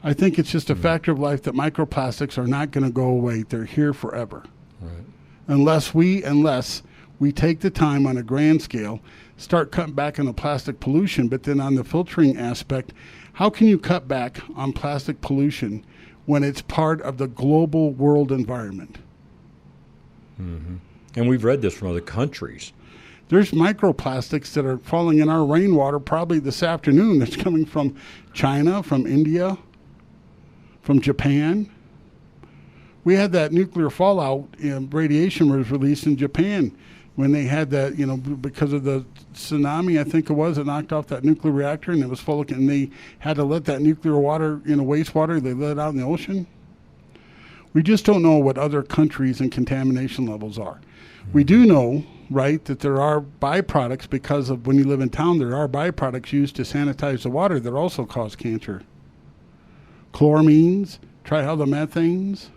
I think it's just a factor of life that microplastics are not going to go away. They're here forever. Right. Unless we take the time on a grand scale, start cutting back on the plastic pollution, but then on the filtering aspect, how can you cut back on plastic pollution when it's part of the global world environment? And we've read this from other countries. There's microplastics that are falling in our rainwater probably this afternoon that's coming from China, from India, from Japan. We had that nuclear fallout, radiation was released in Japan when they had that, because of the tsunami, I think it was, it knocked off that nuclear reactor, and it was full of, and they had to let that nuclear water, wastewater, they let it out in the ocean. We just don't know what other countries and contamination levels are. We do know, right, that there are byproducts because of when you live in town, there are byproducts used to sanitize the water that also cause cancer. Chloramines, trihalomethanes,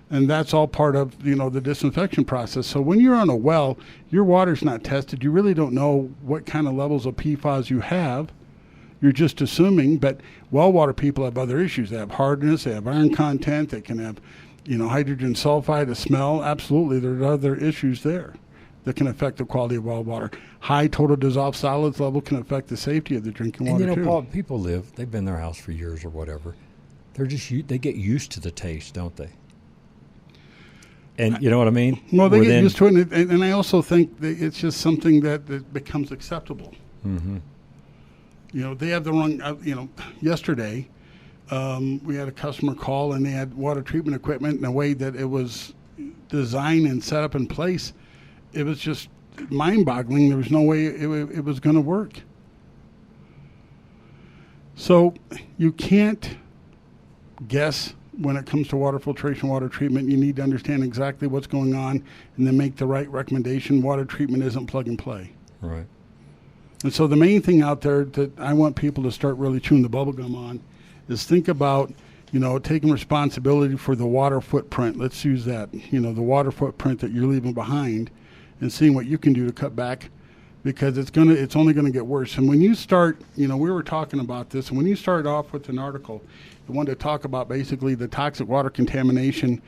and that's all part of, the disinfection process. So when you're on a well, your water's not tested. You really don't know what kind of levels of PFAS you have. You're just assuming, but well water people have other issues. They have hardness, they have iron content, they can have, hydrogen sulfide, a smell. Absolutely, there are other issues there that can affect the quality of well water. High total dissolved solids level can affect the safety of the drinking water too. Paul, people they've been in their house for years or whatever. They get used to the taste, don't they? And you know what I mean? Well, they get used to it, and I also think that it's just something that becomes acceptable. They have the wrong, yesterday We had a customer call, and they had water treatment equipment in a way that it was designed and set up in place. It was just mind-boggling. There was no way it was going to work. So you can't guess when it comes to water filtration, water treatment. You need to understand exactly what's going on and then make the right recommendation. Water treatment isn't plug and play. Right. And so the main thing out there that I want people to start really chewing the bubble gum on is think about, taking responsibility for the water footprint. Let's use that, the water footprint that you're leaving behind, and seeing what you can do to cut back, because it's only going to get worse. And when you start, we were talking about this, and when you start off with an article, you want to talk about basically the toxic water contamination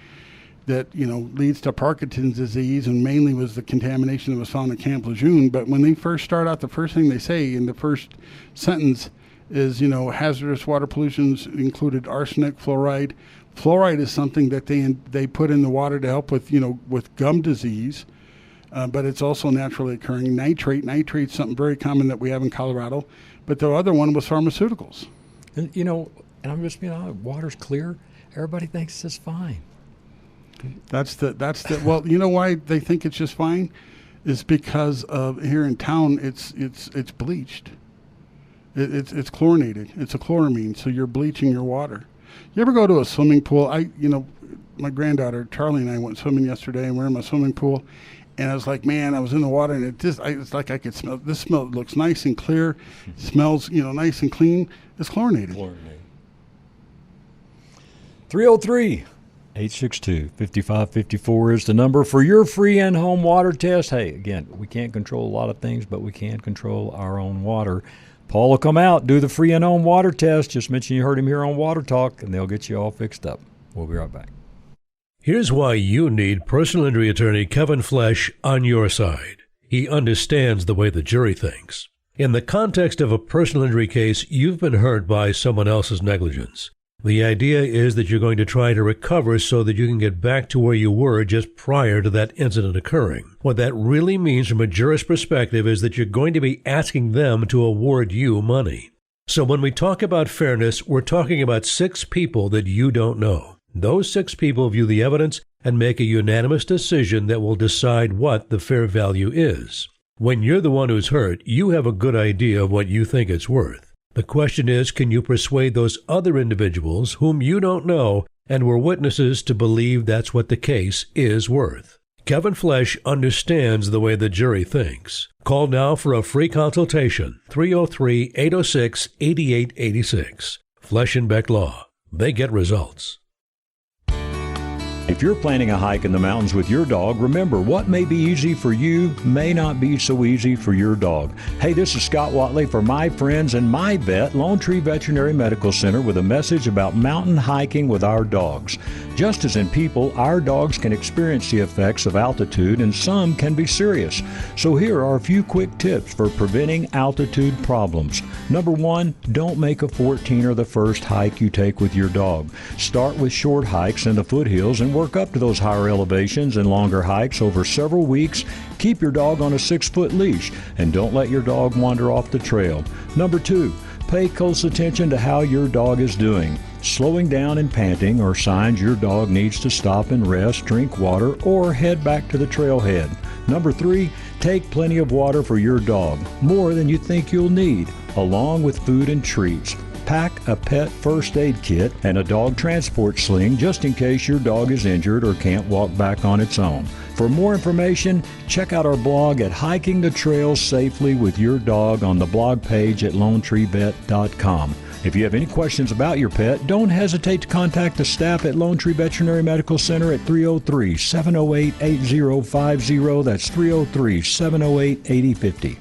that, leads to Parkinson's disease, and mainly was the contamination that was found in Camp Lejeune. But when they first start out, the first thing they say in the first sentence is, hazardous water pollutions included arsenic, fluoride. Fluoride is something that they put in the water to help with, with gum disease. But it's also naturally occurring. Nitrate's something very common that we have in Colorado. But the other one was pharmaceuticals. And, and I'm just being honest, water's clear. Everybody thinks it's fine. Well, you know why they think it's just fine? Is because of here in town, it's bleached. It's chlorinated. It's a chloramine, so you're bleaching your water. You ever go to a swimming pool? My granddaughter, Charlie, and I went swimming yesterday, and we're in my swimming pool. And I was like, man, I was in the water, and it's like I could smell. This smell looks nice and clear, smells, nice and clean. It's chlorinated. 303-862-5554 is the number for your free in-home water test. Hey, again, we can't control a lot of things, but we can control our own water. Paul will come out, do the free in-home water test. Just mention you heard him here on Water Talk, and they'll get you all fixed up. We'll be right back. Here's why you need personal injury attorney Kevin Flesh on your side. He understands the way the jury thinks. In the context of a personal injury case, you've been hurt by someone else's negligence. The idea is that you're going to try to recover so that you can get back to where you were just prior to that incident occurring. What that really means from a jurist perspective is that you're going to be asking them to award you money. So when we talk about fairness, we're talking about 6 people that you don't know. Those 6 people view the evidence and make a unanimous decision that will decide what the fair value is. When you're the one who's hurt, you have a good idea of what you think it's worth. The question is, can you persuade those other individuals whom you don't know and were witnesses to believe that's what the case is worth? Kevin Flesh understands the way the jury thinks. Call now for a free consultation, 303-806-8886. Flesh and Beck Law. They get results. If you're planning a hike in the mountains with your dog, remember, what may be easy for you may not be so easy for your dog. Hey, this is Scott Watley for my friends and my vet, Lone Tree Veterinary Medical Center, with a message about mountain hiking with our dogs. Just as in people, our dogs can experience the effects of altitude, and some can be serious. So here are a few quick tips for preventing altitude problems. Number 1, don't make a 14er the first hike you take with your dog. Start with short hikes in the foothills and work up to those higher elevations and longer hikes over several weeks. Keep your dog on a 6-foot leash and don't let your dog wander off the trail. Number 2, pay close attention to how your dog is doing. Slowing down and panting are signs your dog needs to stop and rest, drink water, or head back to the trailhead. Number 3, take plenty of water for your dog, more than you think you'll need, along with food and treats. Pack a pet first aid kit and a dog transport sling just in case your dog is injured or can't walk back on its own. For more information, check out our blog at Hiking the Trails Safely with Your Dog on the blog page at LoneTreeVet.com. If you have any questions about your pet, don't hesitate to contact the staff at Lone Tree Veterinary Medical Center at 303-708-8050. That's 303-708-8050.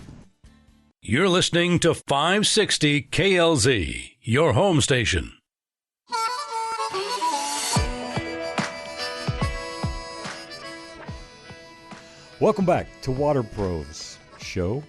You're listening to 560 KLZ, your home station. Welcome back to Water Pros Show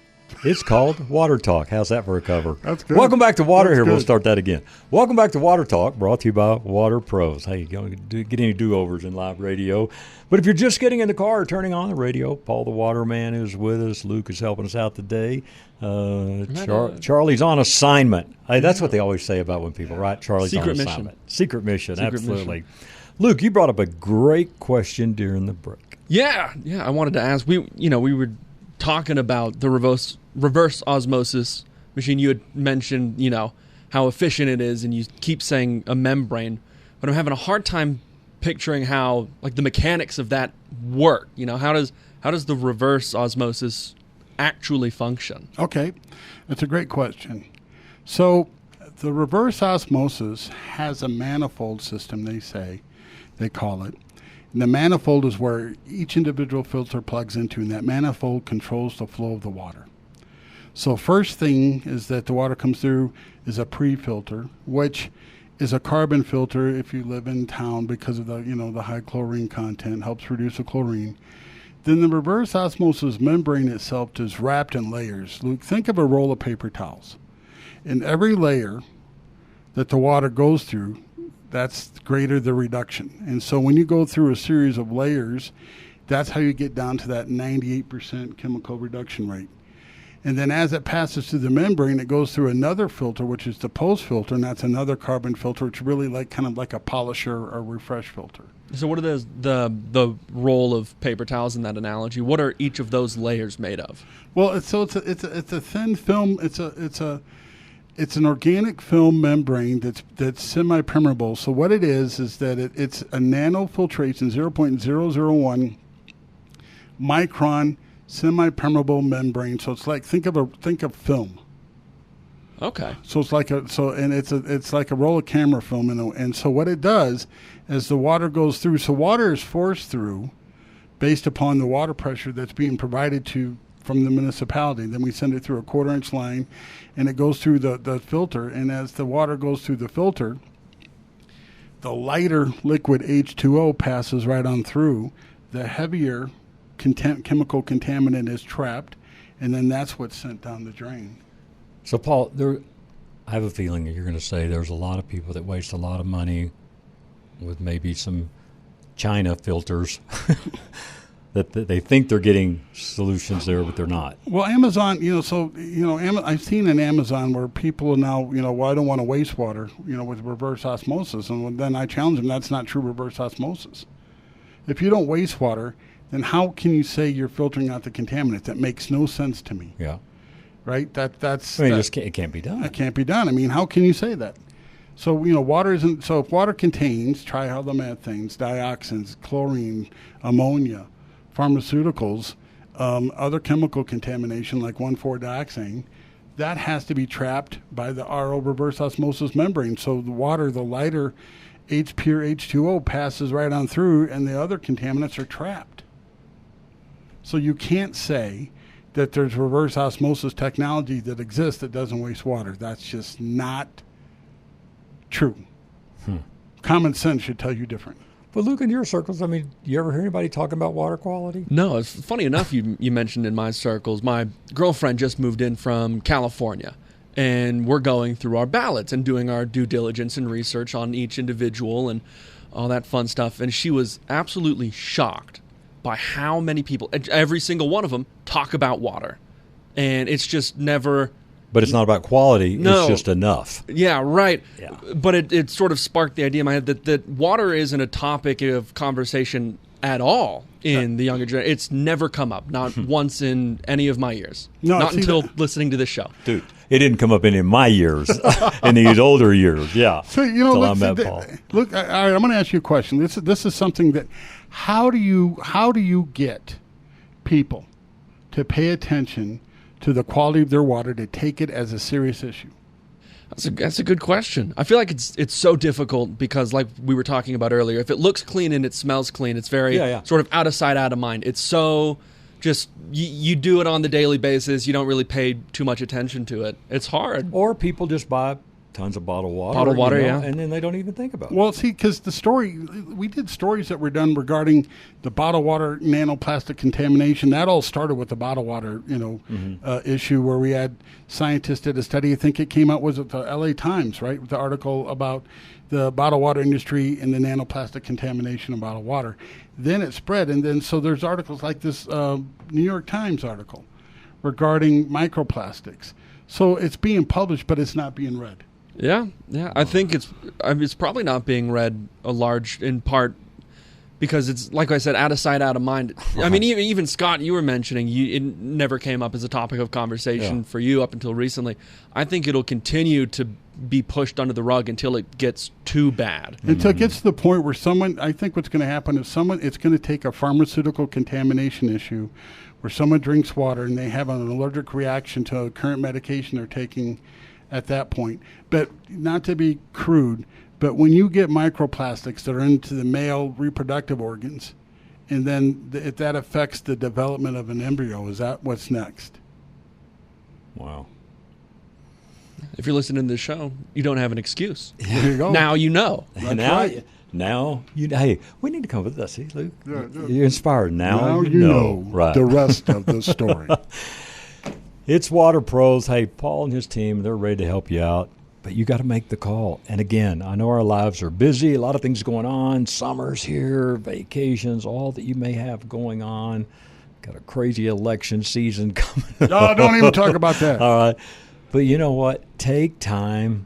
It's called Water Talk. How's that for a cover? That's good. Welcome back to Water. That's Here, we'll good. start that again. Welcome back to Water Talk, brought to you by Water Pros. Hey, you don't get any do-overs in live radio. But if you're just getting in the car or turning on the radio, Paul the Waterman is with us. Luke is helping us out today. Charlie's on assignment. Hey, that's what they always say about when people, right? Charlie's Secret on mission. assignment. Secret mission, Secret absolutely. mission. Luke, you brought up a great question during the break. Yeah. I wanted to ask. We were talking about the reverse osmosis machine. You had mentioned, how efficient it is, and you keep saying a membrane, but I'm having a hard time picturing how, like, the mechanics of that work. How does the reverse osmosis actually function? Okay, that's a great question. So the reverse osmosis has a manifold system, they call it. And the manifold is where each individual filter plugs into, and that manifold controls the flow of the water. So first thing is that the water comes through is a pre-filter, which is a carbon filter if you live in town because of the high chlorine content, helps reduce the chlorine. Then the reverse osmosis membrane itself is wrapped in layers. Luke, think of a roll of paper towels. In every layer that the water goes through, that's greater the reduction. And so when you go through a series of layers, that's how you get down to that 98% chemical reduction rate. And then as it passes through the membrane, it goes through another filter, which is the post filter, and that's another carbon filter. It's really kind of like a polisher or refresh filter. So what are the roll of paper towels in that analogy? What are each of those layers made of? Well, it's a thin film. It's an organic film membrane that's semi-permeable. So what it is that it's a nanofiltration, 0.001 micron semi-permeable membrane. So it's like think of film. Okay. So it's like it's like a roll of camera film, and so what it does as the water goes through. So water is forced through based upon the water pressure that's being provided from the municipality. Then we send it through a 1/4-inch line, and it goes through the filter. And as the water goes through the filter, the lighter liquid H2O passes right on through. The heavier chemical contaminant is trapped, and then that's what's sent down the drain. So, Paul, I have a feeling that you're going to say there's a lot of people that waste a lot of money with maybe some China filters that they think they're getting solutions there, but they're not. Well, Amazon, I've seen in Amazon where people are now, I don't want to waste water, with reverse osmosis. And then I challenge them, that's not true reverse osmosis. If you don't waste water, then how can you say you're filtering out the contaminants? That makes no sense to me. Yeah. Right? It can't be done. It can't be done. I mean, how can you say that? So, water isn't, so if water contains trihaldomethanes, dioxins, chlorine, ammonia, pharmaceuticals, other chemical contamination like 1,4-dioxane, that has to be trapped by the RO reverse osmosis membrane. So the water, the lighter pure H2O passes right on through, and the other contaminants are trapped. So you can't say that there's reverse osmosis technology that exists that doesn't waste water. That's just not true. Common sense should tell you different. But Luke, in your circles, I mean, you ever hear anybody talking about water quality? No, it's funny enough you mentioned in my circles, my girlfriend just moved in from California, and we're going through our ballots and doing our due diligence and research on each individual and all that fun stuff. And she was absolutely shocked by how many people, every single one of them, talk about water. And it's just never... But it's not about quality, no. It's just enough. Yeah, right. Yeah. But it sort of sparked the idea in my head that water isn't a topic of conversation at all in the younger generation. It's never come up, not once in any of my years. No, not until listening to this show. Dude, it didn't come up any in my years, in these older years, yeah. So, I'm Paul. Look, all right, I'm going to ask you a question. This is something that, how do you get people to pay attention to the quality of their water, to take it as a serious issue? That's a good question. I feel like it's so difficult because, like we were talking about earlier, if it looks clean and it smells clean, it's very sort of out of sight, out of mind. It's so just you do it on the daily basis. You don't really pay too much attention to it. It's hard. Or people just buy tons of bottled water. Bottled water, you know, yeah. And then they don't even think about it. Well, see, because we did stories that were done regarding the bottled water nanoplastic contamination. That all started with the bottled water, issue where we had scientists did a study. I think it came out, was it the LA Times, right? With the article about the bottled water industry and the nanoplastic contamination of bottled water. Then it spread. And then, so there's articles like this New York Times article regarding microplastics. So it's being published, but it's not being read. Yeah. I think it's probably not being read in part because it's, like I said, out of sight, out of mind. I mean, even Scott, you were mentioning, it never came up as a topic of conversation for you up until recently. I think it'll continue to be pushed under the rug until it gets too bad. Until it gets to the point where I think what's going to happen is it's going to take a pharmaceutical contamination issue where someone drinks water and they have an allergic reaction to a current medication they're taking at that point. But not to be crude, but when you get microplastics that are into the male reproductive organs, and then if that affects the development of an embryo, is that what's next? Wow. If you're listening to this show, you don't have an excuse. There you go. Now you know. Now hey, we need to come with this. See, Luke, Yeah. you're inspired. Now you know. Right. The rest of the story. It's Water Pros. Hey, Paul and his team, they're ready to help you out, but you got to make the call. And again, I know our lives are busy, a lot of things going on, summer's here, vacations, all that you may have going on. Got a crazy election season coming up. No, don't even talk about that. All right. But you know what? Take time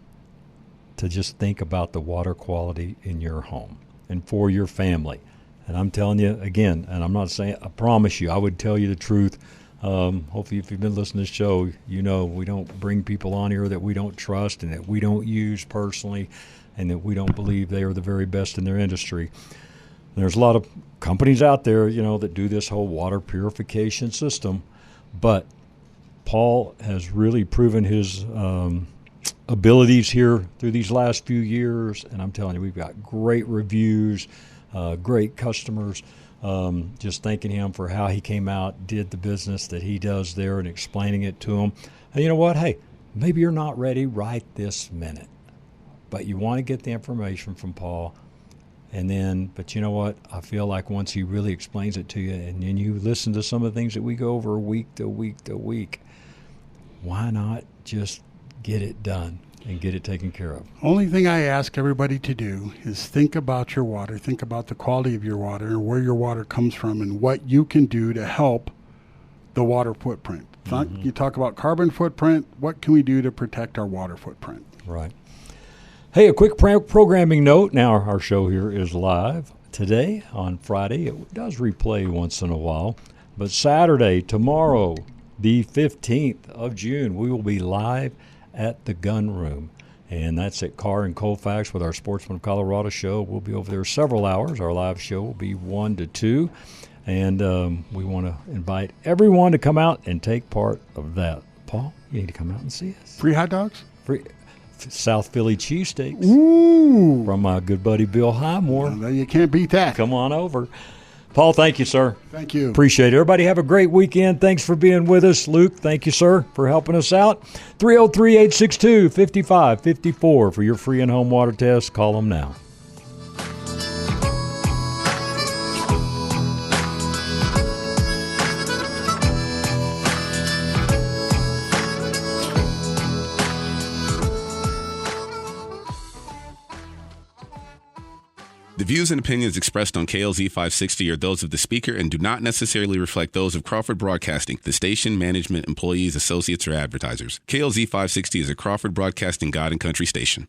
to just think about the water quality in your home and for your family. And I'm telling you, again, and I'm not saying, I promise you, I would tell you the truth. Hopefully, if you've been listening to this show, you know we don't bring people on here that we don't trust and that we don't use personally and that we don't believe they are the very best in their industry. There's a lot of companies out there, that do this whole water purification system, but Paul has really proven his abilities here through these last few years, and I'm telling you, we've got great reviews, great customers. Just thanking him for how he came out, did the business that he does there, and explaining it to him. And you know what? Hey, maybe you're not ready right this minute, but you want to get the information from Paul. But you know what? I feel like once he really explains it to you, and then you listen to some of the things that we go over week to week to week, why not just get it done and get it taken care of? Only thing I ask everybody to do is think about your water, think about the quality of your water and where your water comes from and what you can do to help the water footprint. You talk about carbon footprint, what can we do to protect our water footprint? Right. Hey, a quick programming note. Now our show here is live today on Friday. It does replay once in a while. But Saturday, tomorrow, the 15th of June, we will be live at the Gun Room. And that's at Carr and Colfax with our Sportsman of Colorado show. We'll be over there several hours. Our live show will be 1 to 2. And we want to invite everyone to come out and take part of that. Paul, you need to come out and see us. Free hot dogs? Free South Philly cheesesteaks. Ooh. From my good buddy Bill Highmore. Well, you can't beat that. Come on over. Paul, thank you, sir. Thank you. Appreciate it. Everybody have a great weekend. Thanks for being with us. Luke, thank you, sir, for helping us out. 303-862-5554 for your free in-home water test. Call them now. The views and opinions expressed on KLZ 560 are those of the speaker and do not necessarily reflect those of Crawford Broadcasting, the station, management, employees, associates, or advertisers. KLZ 560 is a Crawford Broadcasting God and Country station.